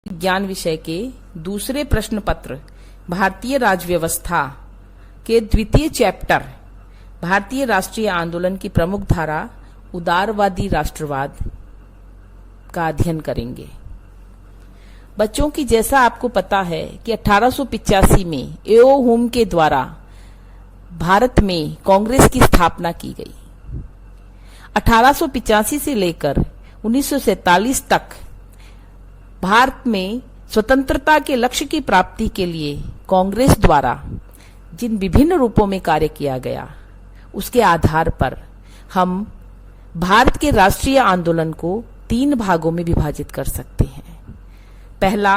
विज्ञान विषय के दूसरे प्रश्न पत्र भारतीय राज्य व्यवस्था के द्वितीय चैप्टर भारतीय राष्ट्रीय आंदोलन की प्रमुख धारा उदारवादी राष्ट्रवाद का अध्ययन करेंगे। बच्चों की जैसा आपको पता है कि 1885 में एओ हुम के द्वारा भारत में कांग्रेस की स्थापना की गई। 1885 से लेकर 1947 तक भारत में स्वतंत्रता के लक्ष्य की प्राप्ति के लिए कांग्रेस द्वारा जिन विभिन्न रूपों में कार्य किया गया, उसके आधार पर हम भारत के राष्ट्रीय आंदोलन को 3 भागों में विभाजित कर सकते हैं। पहला,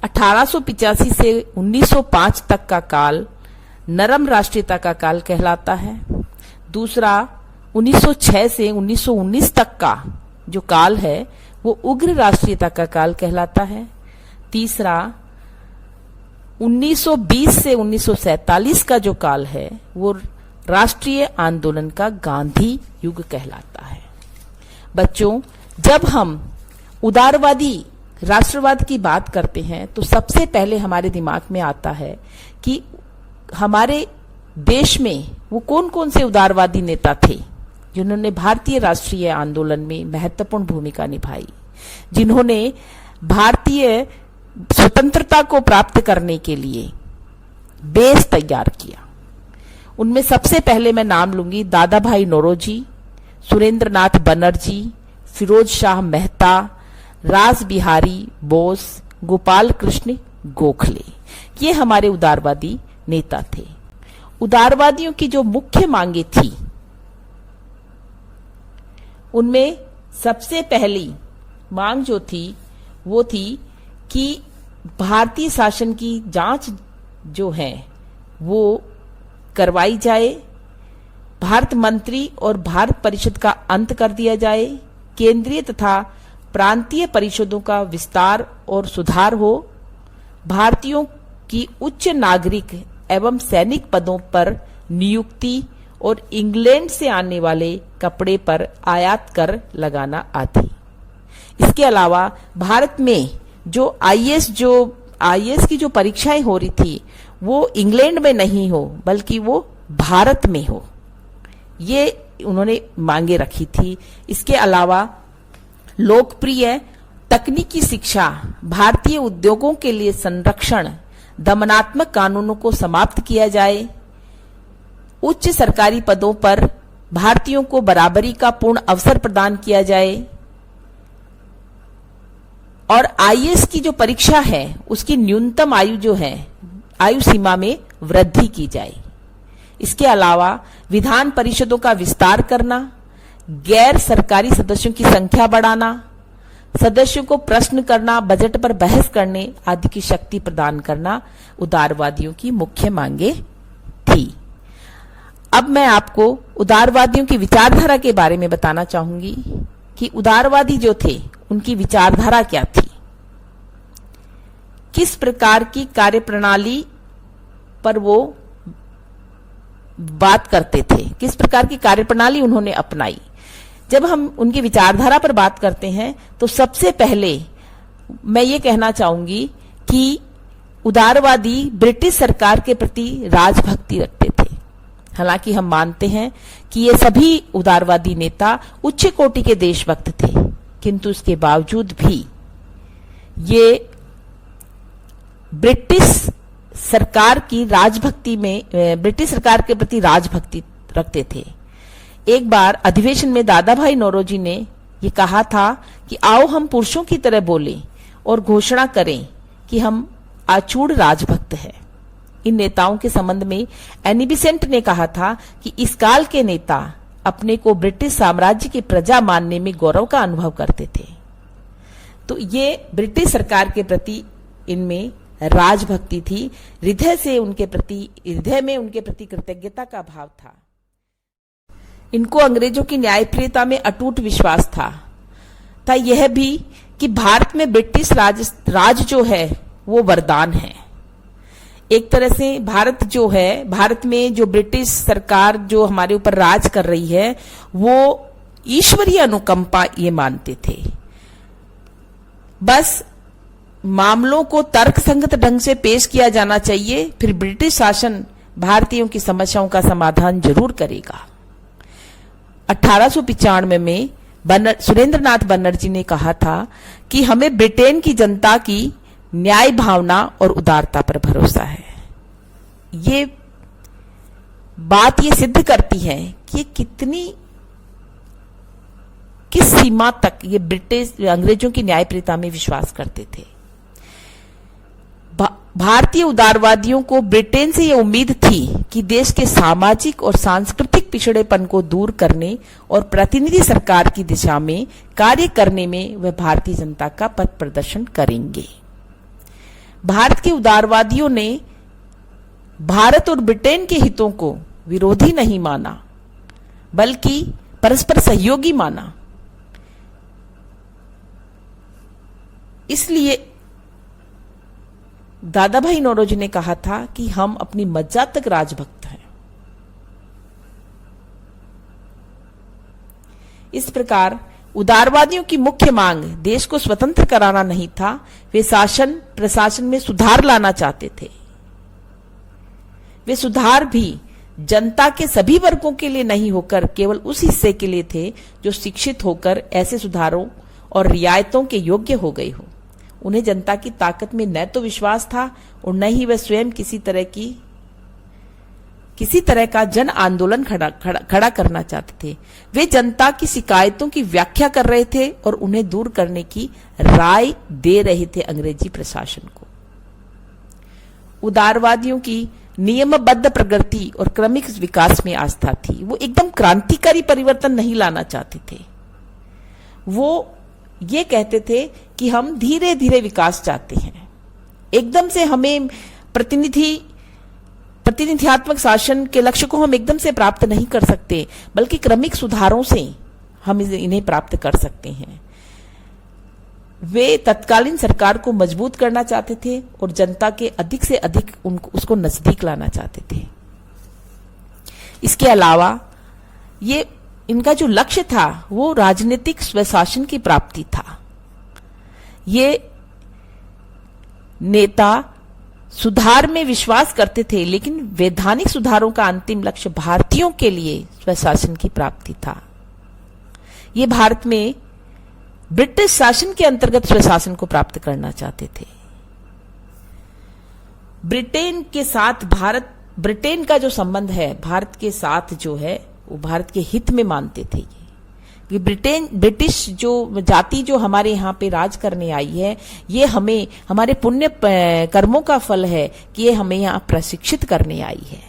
1885 से 1905 तक का काल नरम राष्ट्रीयता का काल कहलाता है। दूसरा, 1906 से 1919 तक का जो काल है वो उग्र राष्ट्रीयता का काल कहलाता है। तीसरा, 1920 से 1947 का जो काल है वो राष्ट्रीय आंदोलन का गांधी युग कहलाता है। बच्चों, जब हम उदारवादी राष्ट्रवाद की बात करते हैं तो सबसे पहले हमारे दिमाग में आता है कि हमारे देश में वो कौन कौन से उदारवादी नेता थे जिन्होंने भारतीय राष्ट्रीय आंदोलन में महत्वपूर्ण भूमिका निभाई, जिन्होंने भारतीय स्वतंत्रता को प्राप्त करने के लिए बेस तैयार किया। उनमें सबसे पहले मैं नाम लूंगी दादा भाई नौरोजी, सुरेंद्र नाथ बनर्जी, फिरोज शाह मेहता, रास बिहारी बोस, गोपाल कृष्ण गोखले। ये हमारे उदारवादी नेता थे। उदारवादियों की जो मुख्य मांगे थी उनमें सबसे पहली मांग जो थी वो थी कि भारतीय शासन की जांच जो है वो करवाई जाए, भारत मंत्री और भारत परिषद का अंत कर दिया जाए, केंद्रीय तथा प्रांतीय परिषदों का विस्तार और सुधार हो, भारतीयों की उच्च नागरिक एवं सैनिक पदों पर नियुक्ति और इंग्लैंड से आने वाले कपड़े पर आयात कर लगाना आदि। इसके अलावा भारत में जो आईएएस की जो परीक्षाएं हो रही थी वो इंग्लैंड में नहीं हो बल्कि वो भारत में हो, ये उन्होंने मांगे रखी थी। इसके अलावा लोकप्रिय तकनीकी शिक्षा, भारतीय उद्योगों के लिए संरक्षण, दमनात्मक कानूनों को समाप्त किया जाए, उच्च सरकारी पदों पर भारतीयों को बराबरी का पूर्ण अवसर प्रदान किया जाए और आईएएस की जो परीक्षा है उसकी न्यूनतम आयु जो है आयु सीमा में वृद्धि की जाए। इसके अलावा विधान परिषदों का विस्तार करना, गैर सरकारी सदस्यों की संख्या बढ़ाना, सदस्यों को प्रश्न करना, बजट पर बहस करने आदि की शक्ति प्रदान करना उदारवादियों की मुख्य मांगे थी। अब मैं आपको उदारवादियों की विचारधारा के बारे में बताना चाहूंगी कि उदारवादी जो थे उनकी विचारधारा क्या थी, किस प्रकार की कार्यप्रणाली पर वो बात करते थे, किस प्रकार की कार्यप्रणाली उन्होंने अपनाई। जब हम उनकी विचारधारा पर बात करते हैं तो सबसे पहले मैं ये कहना चाहूंगी कि उदारवादी ब्रिटिश सरकार के प्रति राजभक्ति रखते थे। हालांकि हम मानते हैं कि ये सभी उदारवादी नेता उच्च कोटि के देशभक्त थे, किंतु इसके बावजूद भी ये ब्रिटिश सरकार की राजभक्ति में ब्रिटिश सरकार के प्रति राजभक्ति रखते थे। एक बार अधिवेशन में दादा भाई नौरोजी ने ये कहा था कि आओ हम पुरुषों की तरह बोलें और घोषणा करें कि हम आचूड़ राजभक्त हैं। इन नेताओं के संबंध में एनी बेसेंट ने कहा था कि इस काल के नेता अपने को ब्रिटिश साम्राज्य की प्रजा मानने में गौरव का अनुभव करते थे। तो ये ब्रिटिश सरकार के प्रति इनमें राजभक्ति थी, हृदय में उनके प्रति कृतज्ञता का भाव था। इनको अंग्रेजों की न्यायप्रियता में अटूट विश्वास था यह भी कि भारत में ब्रिटिश राज जो है वो वरदान है। एक तरह से भारत में जो ब्रिटिश सरकार जो हमारे ऊपर राज कर रही है वो ईश्वरीय अनुकंपा ये मानते थे। बस मामलों को तर्कसंगत ढंग से पेश किया जाना चाहिए, फिर ब्रिटिश शासन भारतीयों की समस्याओं का समाधान जरूर करेगा। 1895 में सुरेंद्रनाथ बनर्जी ने कहा था कि हमें ब्रिटेन की जनता की न्याय भावना और उदारता पर भरोसा है। ये बात ये सिद्ध करती है कि किस सीमा तक ये ब्रिटिश अंग्रेजों की न्यायप्रियता में विश्वास करते थे। भारतीय उदारवादियों को ब्रिटेन से यह उम्मीद थी कि देश के सामाजिक और सांस्कृतिक पिछड़ेपन को दूर करने और प्रतिनिधि सरकार की दिशा में कार्य करने में वह भारतीय जनता का पथ प्रदर्शन करेंगे। भारत के उदारवादियों ने भारत और ब्रिटेन के हितों को विरोधी नहीं माना, बल्कि परस्पर सहयोगी माना। इसलिए दादा भाई नौरोजी ने कहा था कि हम अपनी मज्जात तक राजभक्त हैं। इस प्रकार उदारवादियों की मुख्य मांग देश को स्वतंत्र कराना नहीं था, वे शासन प्रशासन में सुधार लाना चाहते थे। वे सुधार भी जनता के सभी वर्गों के लिए नहीं होकर केवल उस हिस्से के लिए थे जो शिक्षित होकर ऐसे सुधारों और रियायतों के योग्य हो गए हो। उन्हें जनता की ताकत में न तो विश्वास था और न ही वह स्वयं किसी तरह का जन आंदोलन खड़ा करना चाहते थे। वे जनता की शिकायतों की व्याख्या कर रहे थे और उन्हें दूर करने की राय दे रहे थे अंग्रेजी प्रशासन को। उदारवादियों की नियमबद्ध प्रगति और क्रमिक विकास में आस्था थी। वो एकदम क्रांतिकारी परिवर्तन नहीं लाना चाहते थे। वो ये कहते थे कि हम धीरे धीरे विकास चाहते हैं। एकदम से हमें प्रतिनिधित्वात्मक शासन के लक्ष्य को हम एकदम से प्राप्त नहीं कर सकते, बल्कि क्रमिक सुधारों से हम इन्हें प्राप्त कर सकते हैं। वे तत्कालीन सरकार को मजबूत करना चाहते थे और जनता के अधिक से अधिक उसको नजदीक लाना चाहते थे। इसके अलावा ये इनका जो लक्ष्य था वो राजनीतिक स्वशासन की प्राप्ति था। ये नेता सुधार में विश्वास करते थे, लेकिन वैधानिक सुधारों का अंतिम लक्ष्य भारतीयों के लिए स्वशासन की प्राप्ति था। ये भारत में ब्रिटिश शासन के अंतर्गत स्वशासन को प्राप्त करना चाहते थे। ब्रिटेन का जो संबंध है भारत के साथ जो है वो भारत के हित में मानते थे। ये ब्रिटिश जो जाति जो हमारे यहाँ पे राज करने आई है, ये हमें हमारे पुण्य कर्मों का फल है कि ये हमें यहाँ प्रशिक्षित करने आई है।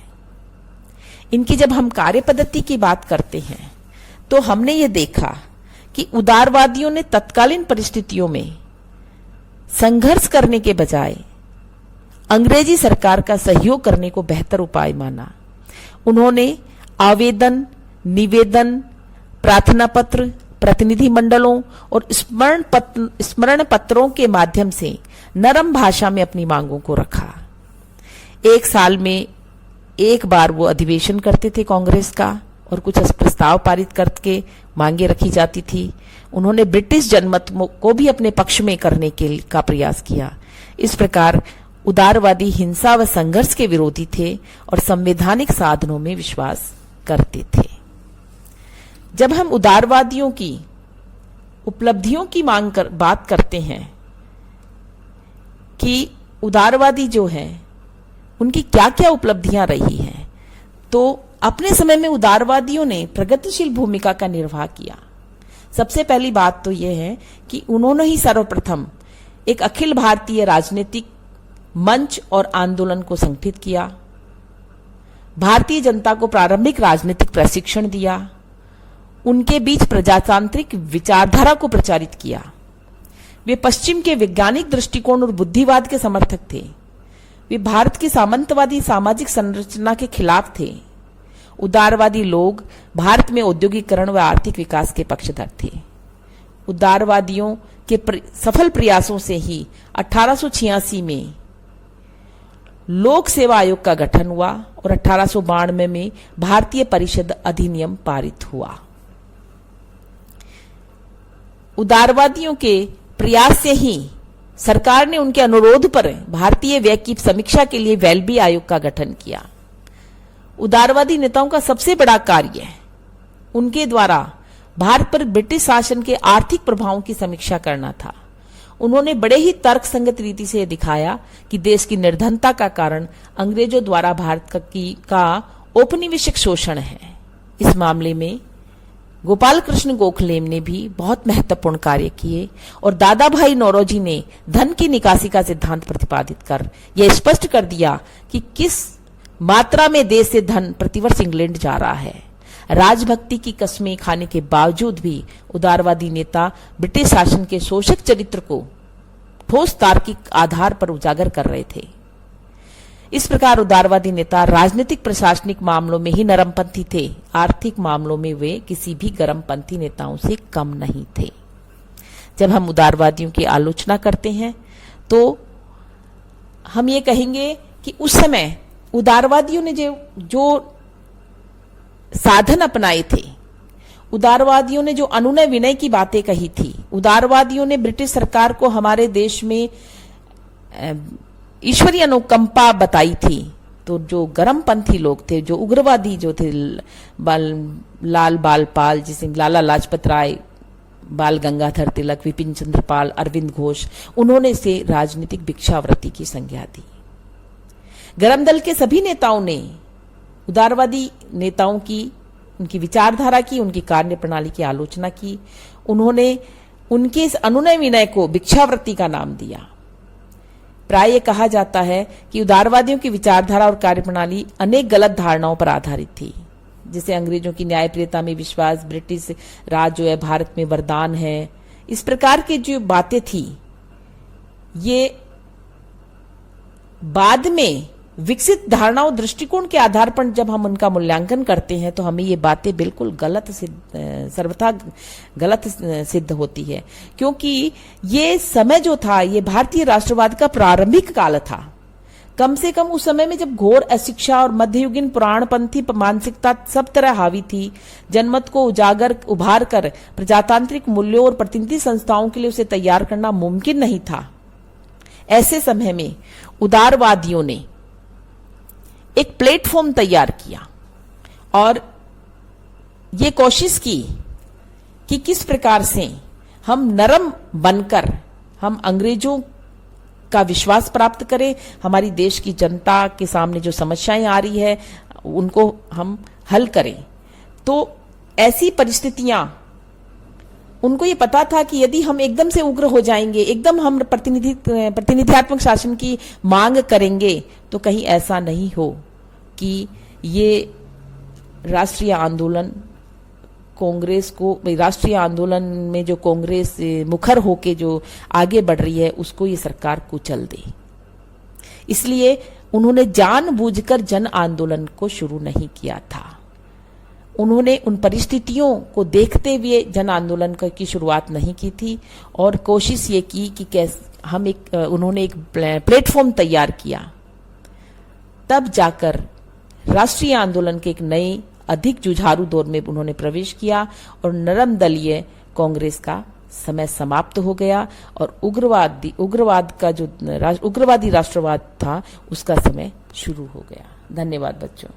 इनकी जब हम कार्य पद्धति की बात करते हैं तो हमने ये देखा कि उदारवादियों ने तत्कालीन परिस्थितियों में संघर्ष करने के बजाय अंग्रेजी सरकार का सहयोग करने को बेहतर उपाय माना। उन्होंने आवेदन, निवेदन, प्रार्थना पत्र, प्रतिनिधि मंडलों और स्मरण पत्रों के माध्यम से नरम भाषा में अपनी मांगों को रखा। एक साल में एक बार वो अधिवेशन करते थे कांग्रेस का और कुछ प्रस्ताव पारित करके मांगे रखी जाती थी। उन्होंने ब्रिटिश जनमत को भी अपने पक्ष में करने का प्रयास किया। इस प्रकार उदारवादी हिंसा व संघर्ष के विरोधी थे और संवैधानिक साधनों में विश्वास करते थे। जब हम उदारवादियों की उपलब्धियों की बात करते हैं कि उदारवादी जो हैं उनकी क्या क्या उपलब्धियां रही हैं, तो अपने समय में उदारवादियों ने प्रगतिशील भूमिका का निर्वाह किया। सबसे पहली बात तो यह है कि उन्होंने ही सर्वप्रथम एक अखिल भारतीय राजनीतिक मंच और आंदोलन को संगठित किया। भारतीय जनता को प्रारंभिक राजनीतिक प्रशिक्षण दिया। उनके बीच प्रजातांत्रिक विचारधारा को प्रचारित किया। वे पश्चिम के वैज्ञानिक दृष्टिकोण और बुद्धिवाद के समर्थक थे। वे भारत की सामंतवादी सामाजिक संरचना के खिलाफ थे। उदारवादी लोग भारत में औद्योगिकरण व आर्थिक विकास के पक्षधर थे। उदारवादियों के सफल प्रयासों से ही 1886 में लोक सेवा आयोग का गठन हुआ और 1892 में भारतीय परिषद अधिनियम पारित हुआ। उदारवादियों के प्रयास से ही सरकार ने उनके अनुरोध पर भारतीय व्यय की समीक्षा के लिए वेल्बी आयोग का गठन किया। उदारवादी नेताओं का सबसे बड़ा कार्य उनके द्वारा भारत पर ब्रिटिश शासन के आर्थिक प्रभावों की समीक्षा करना था। उन्होंने बड़े ही तर्कसंगत रीति से दिखाया कि देश की निर्धनता का कारण अंग्रेजों द्वारा भारत का औपनिवेशिक शोषण है। इस मामले में गोपाल कृष्ण गोखले ने भी बहुत महत्वपूर्ण कार्य किए और दादा भाई नौरोजी ने धन की निकासी का सिद्धांत प्रतिपादित कर यह स्पष्ट कर दिया कि किस मात्रा में देश से धन प्रतिवर्ष इंग्लैंड जा रहा है। राजभक्ति की कस्में खाने के बावजूद भी उदारवादी नेता ब्रिटिश शासन के शोषक चरित्र को ठोस तार्किक आधार पर उजागर कर रहे थे। इस प्रकार उदारवादी नेता राजनीतिक प्रशासनिक मामलों में ही नरमपंथी थे, आर्थिक मामलों में वे किसी भी गर्मपंथी नेताओं से कम नहीं थे। जब हम उदारवादियों की आलोचना करते हैं तो हम ये कहेंगे कि उस समय उदारवादियों ने जो साधन अपनाए थे, उदारवादियों ने जो अनुनय विनय की बातें कही थी, उदारवादियों ने ब्रिटिश सरकार को हमारे देश में ईश्वरीय अनुकंपा बताई थी, तो जो गर्मपंथी लोग थे, जो उग्रवादी जो थे, लाल बालपाल, जिसे लाला लाजपत राय, बाल गंगाधर तिलक, विपिन चंद्र पाल, अरविंद घोष, उन्होंने इसे राजनीतिक भिक्षावृत्ति की संज्ञा दी। गरम दल के सभी नेताओं ने उदारवादी नेताओं की, उनकी विचारधारा की, उनकी कार्यप्रणाली की आलोचना की। उन्होंने उनके इस अनुनय विनय को भिक्षावृत्ति का नाम दिया। प्राय ये कहा जाता है कि उदारवादियों की विचारधारा और कार्यप्रणाली अनेक गलत धारणाओं पर आधारित थी, जैसे अंग्रेजों की न्यायप्रियता में विश्वास, ब्रिटिश राज जो है भारत में वरदान है, इस प्रकार की जो बातें थी, ये बाद में विकसित धारणाओं दृष्टिकोण के आधार पर जब हम उनका मूल्यांकन करते हैं तो हमें ये बातें बिल्कुल सर्वथा गलत सिद्ध होती है, क्योंकि ये समय जो था ये भारतीय राष्ट्रवाद का प्रारंभिक काल था। कम से कम उस समय में जब घोर अशिक्षा और मध्ययुगीन पुराणपंथी मानसिकता सब तरह हावी थी, जनमत को उभार कर प्रजातांत्रिक मूल्यों और प्रतिनिधि संस्थाओं के लिए उसे तैयार करना मुमकिन नहीं था। ऐसे समय में उदारवादियों ने एक प्लेटफॉर्म तैयार किया और ये कोशिश की कि किस प्रकार से हम नरम बनकर हम अंग्रेजों का विश्वास प्राप्त करें, हमारी देश की जनता के सामने जो समस्याएं आ रही है उनको हम हल करें। तो ऐसी परिस्थितियां, उनको ये पता था कि यदि हम एकदम से उग्र हो जाएंगे, एकदम हम प्रतिनिधित्वात्मक शासन की मांग करेंगे, तो कहीं ऐसा नहीं हो कि ये राष्ट्रीय आंदोलन कांग्रेस को, राष्ट्रीय आंदोलन में जो कांग्रेस मुखर होके जो आगे बढ़ रही है उसको ये सरकार कुचल दे। इसलिए उन्होंने जानबूझकर जन आंदोलन को शुरू नहीं किया था। उन्होंने उन परिस्थितियों को देखते हुए जन आंदोलन की शुरुआत नहीं की थी और कोशिश ये की कि कैसे उन्होंने एक प्लेटफॉर्म तैयार किया। तब जाकर राष्ट्रीय आंदोलन के एक नए अधिक जुझारू दौर में उन्होंने प्रवेश किया और नरम दलीय कांग्रेस का समय समाप्त हो गया और उग्रवादी राष्ट्रवाद था उसका समय शुरू हो गया। धन्यवाद बच्चों।